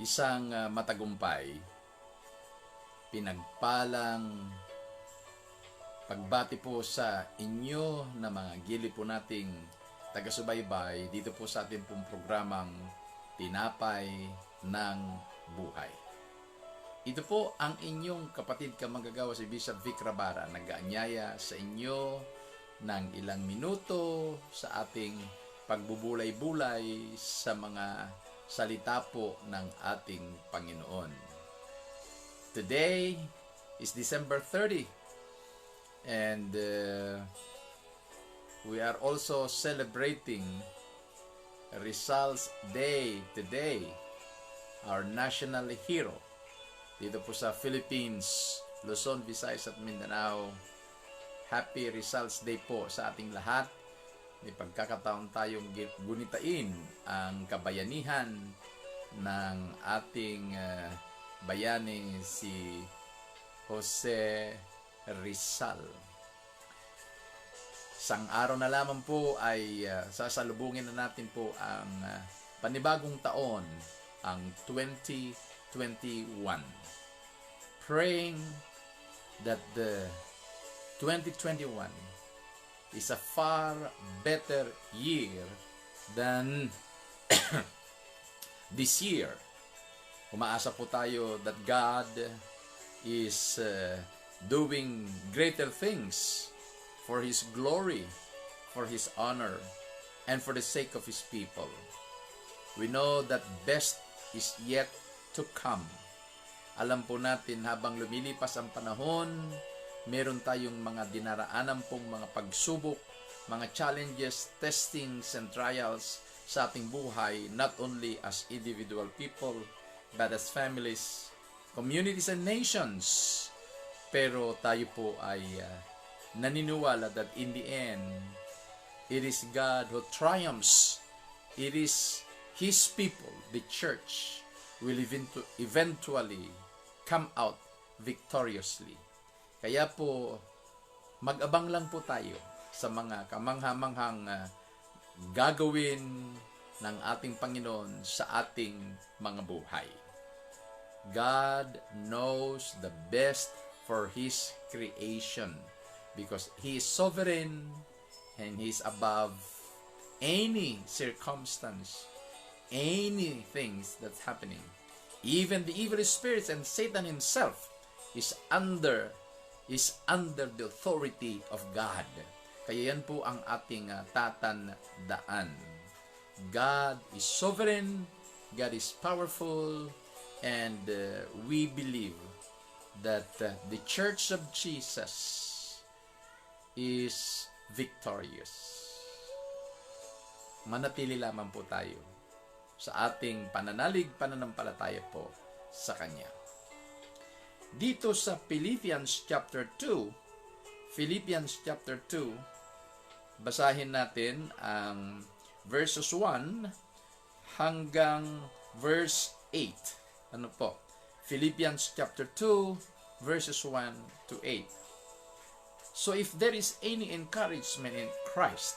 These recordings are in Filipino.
Isang matagumpay, pinagpalang pagbati po sa inyo na mga gili po nating taga-subaybay dito po sa ating pong programang Tinapay ng Buhay. Ito po ang inyong kapatid kamanggagawa si Bishop Vic Rabara, nag-aanyaya sa inyo ng ilang minuto sa ating pagbubulay-bulay sa mga salita po ng ating Panginoon. Today is December 30 and we are also celebrating Rizal's Day today, our national hero. Dito po sa Philippines, Luzon, Visayas at Mindanao, Happy Rizal's Day po sa ating lahat. May pagkakataon tayong gunitain ang kabayanihan ng ating bayani si Jose Rizal. Isang araw na lamang po ay sasalubungin na natin po ang panibagong taon, ang 2021. Praying that the 2021 is a far better year than this year. Umaasa po tayo that God is doing greater things for His glory, for His honor, and for the sake of His people. We know that best is yet to come. Alam po natin habang lumilipas ang panahon, meron tayong mga dinaraanan pong mga pagsubok, mga challenges, testings, and trials sa ating buhay, not only as individual people, but as families, communities, and nations. Pero tayo po ay naniniwala that in the end, it is God who triumphs. It is His people, the church, will eventually come out victoriously. Kaya po, mag-abang lang po tayo sa mga kamangha-manghang gagawin ng ating Panginoon sa ating mga buhay. God knows the best for His creation because He is sovereign and He is above any circumstance, any things that's happening. Even the evil spirits and Satan himself is under the authority of God. Kaya yan po ang ating tatandaan. God is sovereign, God is powerful, and we believe that the Church of Jesus is victorious. Manatili lamang po tayo sa ating pananampalataya po sa Kanya. Dito sa Philippians chapter 2, basahin natin ang verses 1 hanggang verse 8. Ano po? Philippians chapter 2, verses 1 to 8. So if there is any encouragement in Christ,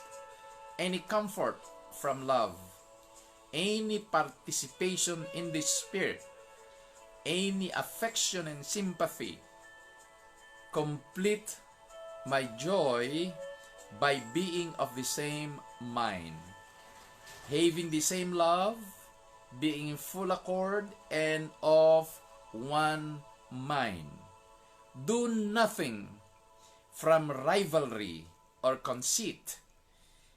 any comfort from love, any participation in the Spirit, any affection and sympathy, complete my joy by being of the same mind, having the same love, being in full accord and of one mind. Do nothing from rivalry or conceit,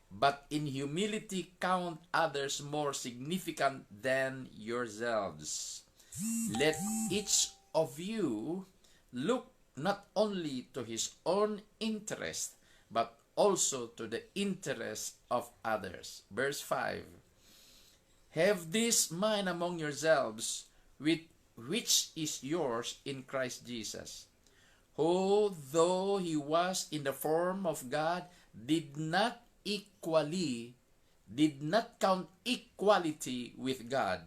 but in humility count others more significant than yourselves. Let each of you look not only to his own interest, but also to the interest of others. Verse 5. Have this mind among yourselves, which is yours in Christ Jesus, who, though he was in the form of God, did not count equality with God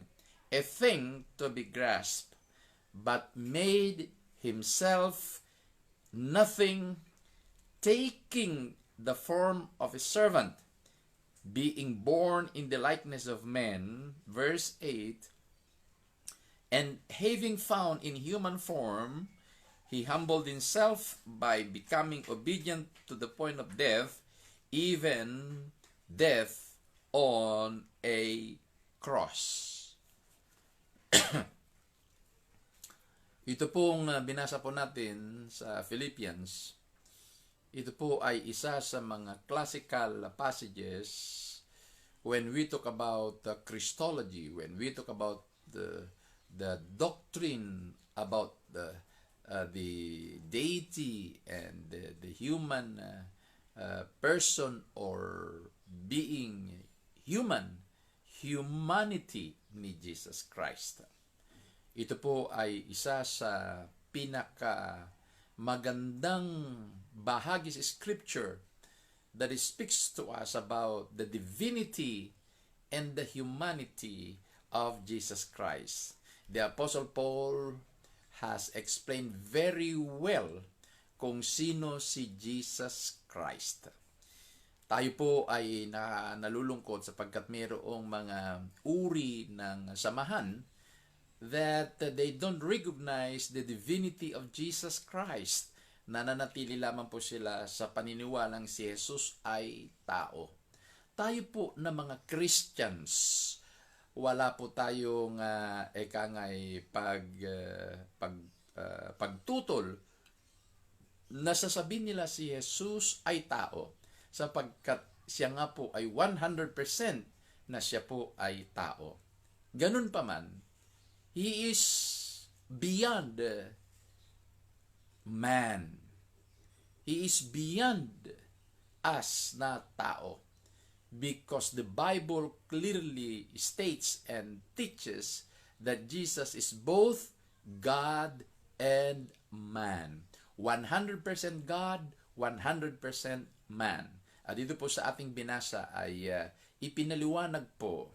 a thing to be grasped, but made himself nothing, taking the form of a servant, being born in the likeness of men. Verse 8, And having found in human form, he humbled himself by becoming obedient to the point of death, even death on a cross. Ito pong binasa po natin sa Philippians, ito po ay isa sa mga classical passages when we talk about Christology, when we talk about the doctrine about the deity and the human person or being humanity ni Jesus Christ. Ito po ay isa sa pinaka magandang bahagi sa Scripture that speaks to us about the divinity and the humanity of Jesus Christ. The Apostle Paul has explained very well kung sino si Jesus Christ. Tayo po ay nalulungkot sapagkat mayroong mga uri ng samahan that they don't recognize the divinity of Jesus Christ. Nananatili lamang po sila sa paniniwalang si Jesus ay tao. Tayo po na mga Christians, wala po tayong pagtutol na sasabihin nila si Jesus ay tao sapagkat siya nga po ay 100% na siya po ay tao. Ganun pa man, He is beyond man. He is beyond us na tao. Because the Bible clearly states and teaches that Jesus is both God and man. 100% God, 100% man. At dito po sa ating binasa ay ipinaliwanag po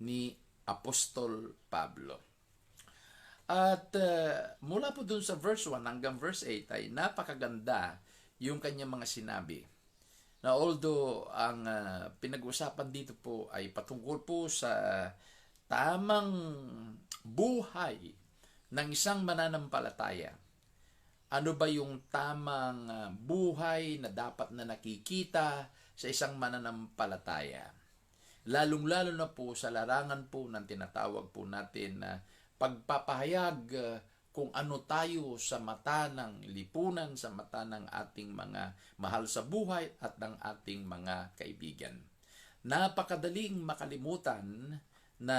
ni Apostol Pablo. At mula po dun sa verse 1 hanggang verse 8 ay napakaganda yung kanyang mga sinabi. Na although ang pinag-usapan dito po ay patungkol po sa tamang buhay ng isang mananampalataya. Ano ba yung tamang buhay na dapat na nakikita sa isang mananampalataya? Lalong-lalo na po sa larangan po ng tinatawag po natin na pagpapahayag kung ano tayo sa mata ng lipunan, sa mata ng ating mga mahal sa buhay at ng ating mga kaibigan. Napakadaling makalimutan na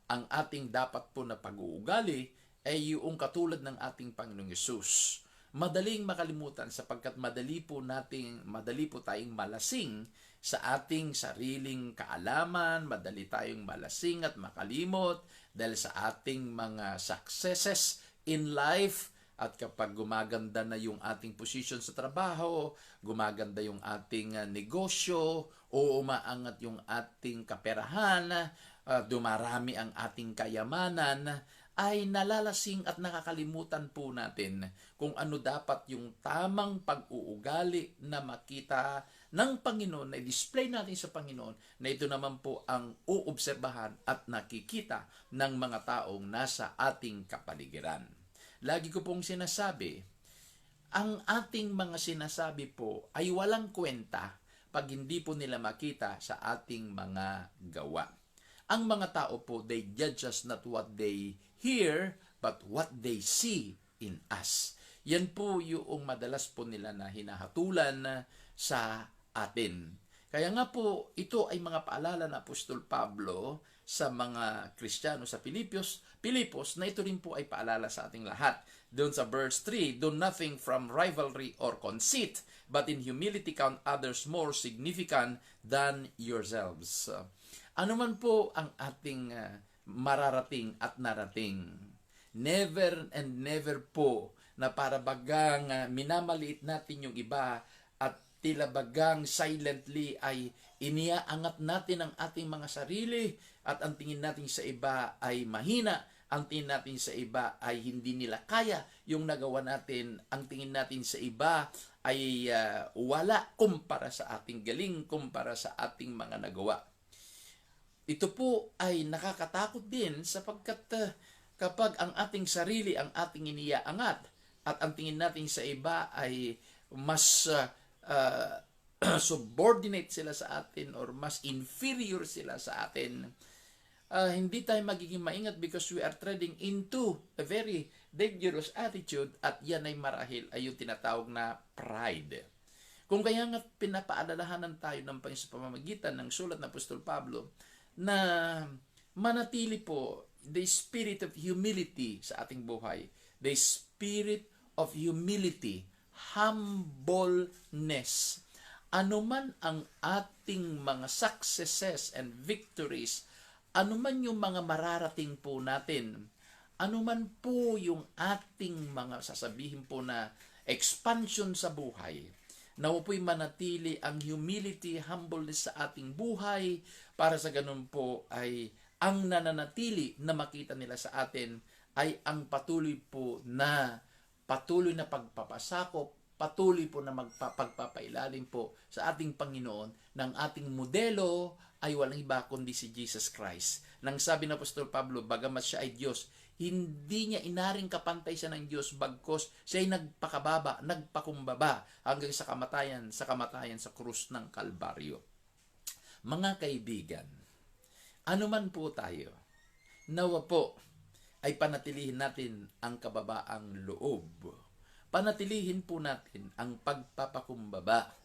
ang ating dapat po na pag-uugali ay yung katulad ng ating Panginoong Yesus. Madaling makalimutan sapagkat madali po tayong malasing sa ating sariling kaalaman, madali tayong malasing at makalimot dahil sa ating mga successes in life. At kapag gumaganda na yung ating position sa trabaho, gumaganda yung ating negosyo, o umaangat yung ating kaperahan, dumarami ang ating kayamanan, ay nalalasing at nakakalimutan po natin kung ano dapat yung tamang pag-uugali na makita ng Panginoon, na i-display natin sa Panginoon, na ito naman po ang uobserbahan at nakikita ng mga taong nasa ating kapaligiran. Lagi ko pong sinasabi, ang ating mga sinasabi po ay walang kwenta pag hindi po nila makita sa ating mga gawa. Ang mga tao po, they judge us not what they hear, but what they see in us. Yan po yung madalas po nila na hinahatulan sa atin. Kaya nga po, ito ay mga paalala na Apostol Pablo sa mga Kristiyano sa Pilipos na ito rin po ay paalala sa ating lahat. Doon sa verse 3, do nothing from rivalry or conceit, but in humility count others more significant than yourselves. Ano man po ang ating mararating at narating, never and never po na para bagang minamaliit natin yung iba at tila bagang silently ay iniaangat natin ang ating mga sarili at ang tingin natin sa iba ay mahina, ang tingin natin sa iba ay hindi nila kaya yung nagawa natin, ang tingin natin sa iba ay wala kumpara sa ating galing, kumpara sa ating mga nagawa. Ito po ay nakakatakot din sapagkat kapag ang ating sarili ang ating iniaangat at ang tingin natin sa iba ay mas subordinate sila sa atin or mas inferior sila sa atin, hindi tayo magiging maingat because we are treading into a very dangerous attitude at yan ay marahil ay yung tinatawag na pride. Kung kaya nga pinapaalalahanan tayo ng Panginoon sa pamamagitan ng sulat ng Apostol Pablo na manatili po the spirit of humility sa ating buhay. The spirit of humility, humbleness. Ano man ang ating mga successes and victories, ano man yung mga mararating po natin, ano man po yung ating mga sasabihin po na expansion sa buhay, nawa po'y manatili ang humility, humbleness sa ating buhay para sa ganun po ay ang nananatili na makita nila sa atin ay ang patuloy na pagpapasakop, patuloy po na pagpapailalim po sa ating Panginoon ng ating modelo ay walang iba kundi si Jesus Christ. Nang sabi ng Apostol Pablo, bagamat siya ay Diyos, hindi niya inaring kapantay siya ng Diyos bagkos siya ay nagpakumbaba hanggang sa kamatayan sa krus ng Kalbaryo. Mga kaibigan, anuman po tayo, nawa po ay panatilihin natin ang kababaang loob. Panatilihin po natin ang pagpapakumbaba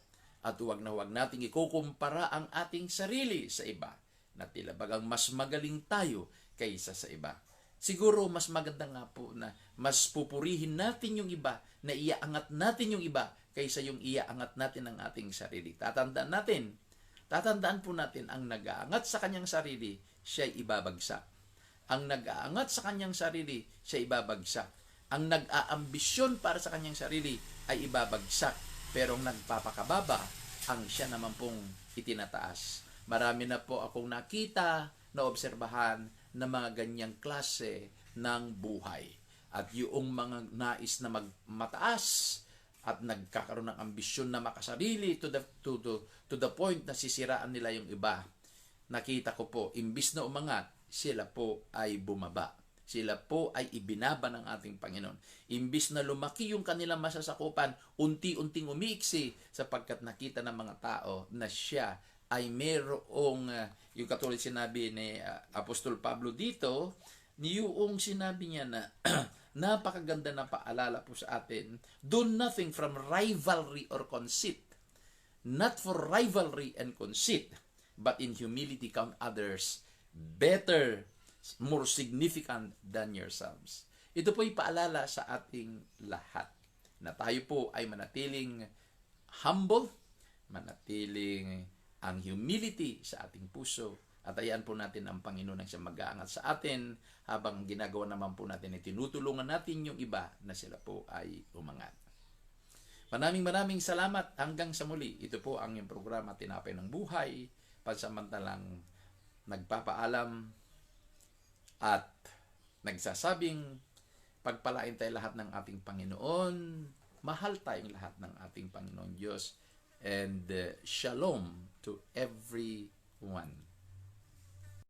at huwag nating ikukumpara ang ating sarili sa iba na tila bagang mas magaling tayo kaysa sa iba. Siguro mas maganda nga po na mas pupurihin natin yung iba, na iaangat natin yung iba kaysa yung iaangat natin ang ating sarili. Tatandaan po natin ang nag-aangat sa kanyang sarili, siya'y ibabagsak. Ang nag-aangat sa kanyang sarili, siya'y ibabagsak. Ang nag-aambisyon para sa kanyang sarili ay ibabagsak. Pero ang nagpapakababa, ang siya naman pong itinataas. Marami na po akong nakita, naobserbahan na mga ganyang klase ng buhay. At yung mga nais na magmataas at nagkakaroon ng ambisyon na makasarili to the point na sisiraan nila yung iba. Nakita ko po, imbis na umangat, sila po ay bumaba. Sila po ay ibinaba ng ating Panginoon. Imbis na lumaki yung kanilang masasakupan, unti-unting umiiksi sapagkat nakita ng mga tao na siya ay mayroong, yung katulad sinabi ni Apostol Pablo dito, yung sinabi niya na napakaganda na paalala po sa atin, do nothing from rivalry or conceit, not for rivalry and conceit, but in humility count others better, more significant than yourselves. Ito po ay paalala sa ating lahat na tayo po ay manatiling humble, manatiling ang humility sa ating puso at ayan po natin ang Panginoon ang siya mag-aangat sa atin habang ginagawa naman po natin ay tinutulungan natin yung iba na sila po ay umangat. Maraming salamat hanggang sa muli. Ito po ang yung programa Tinapay ng Buhay, pansamantalang nagpapaalam at nagsasabing pagpalain tayo lahat ng ating Panginoon, mahal tayong lahat ng ating Panginoon Diyos, and shalom to everyone.